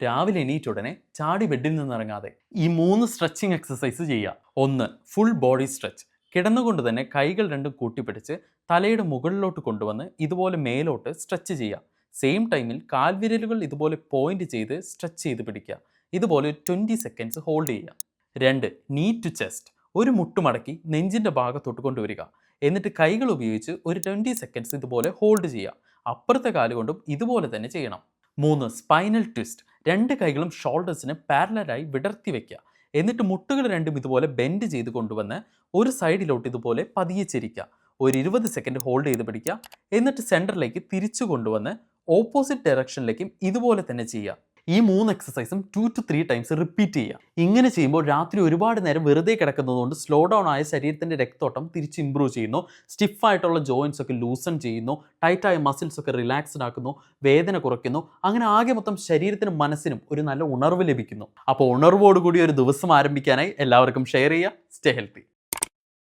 രാവിലെ എണീറ്റ ഉടനെ ചാടി ബെഡിൽ നിന്നിറങ്ങാതെ ഈ 3 സ്ട്രെച്ചിങ് എക്സസൈസ് ചെയ്യുക. 1. Full body stretch. കിടന്നുകൊണ്ട് തന്നെ കൈകൾ രണ്ടും കൂട്ടിപ്പിടിച്ച് തലയുടെ മുകളിലോട്ട് കൊണ്ടുവന്ന് ഇതുപോലെ മേലോട്ട് സ്ട്രെച്ച് ചെയ്യുക. സെയിം ടൈമിൽ കാൽവിരലുകൾ ഇതുപോലെ പോയിന്റ് ചെയ്ത് സ്ട്രെച്ച് ചെയ്ത് പിടിക്കുക. ഇതുപോലെ 20 സെക്കൻഡ്സ് ഹോൾഡ് ചെയ്യുക. 2. നീ ടു ചെസ്റ്റ്. ഒരു മുട്ടുമടക്കി നെഞ്ചിൻ്റെ ഭാഗത്തോട്ട് കൊണ്ടുവരിക. എന്നിട്ട് കൈകൾ ഉപയോഗിച്ച് ഒരു 20 സെക്കൻഡ്സ് ഇതുപോലെ ഹോൾഡ് ചെയ്യുക. അപ്പുറത്തെ കാലുകൊണ്ടും ഇതുപോലെ തന്നെ ചെയ്യണം. 3. Spinal twist. 2 കൈകളും ഷോൾഡേഴ്സിന് പാരലലായി വിടർത്തി വെക്കുക. എന്നിട്ട് മുട്ടുകൾ രണ്ടും ഇതുപോലെ ബെൻഡ് ചെയ്ത് കൊണ്ടുവന്ന് ഒരു സൈഡിലോട്ട് ഇതുപോലെ പതിയെ ചെരിക്കുക. ഒരു 20 സെക്കൻഡ് ഹോൾഡ് ചെയ്ത് പിടിക്കുക. എന്നിട്ട് സെൻറ്ററിലേക്ക് തിരിച്ചു കൊണ്ടുവന്ന് ഓപ്പോസിറ്റ് ഡയറക്ഷനിലേക്കും ഇതുപോലെ തന്നെ ചെയ്യുക. ഈ 3 എക്സസൈസും 2 to 3 ടൈംസ് റിപ്പീറ്റ് ചെയ്യുക. ഇങ്ങനെ ചെയ്യുമ്പോൾ രാത്രി ഒരുപാട് നേരം വെറുതെ കിടക്കുന്നതുകൊണ്ട് സ്ലോ ഡൗൺ ആയ ശരീരത്തിൻ്റെ രക്തോട്ടം തിരിച്ച് ഇമ്പ്രൂവ് ചെയ്യുന്നു. സ്റ്റിഫായിട്ടുള്ള ജോയിൻസ് ഒക്കെ ലൂസൺ ചെയ്യുന്നു. ടൈറ്റായ മസിൽസ് ഒക്കെ റിലാക്സ്ഡ് ആക്കുന്നു. വേദന കുറയ്ക്കുന്നു. അങ്ങനെ ആകെ മൊത്തം ശരീരത്തിനും മനസ്സിനും ഒരു നല്ല ഉണർവ് ലഭിക്കുന്നു. അപ്പോൾ ഉണർവോടുകൂടി ഒരു ദിവസം ആരംഭിക്കാനായി എല്ലാവർക്കും ഷെയർ ചെയ്യുക. Stay healthy.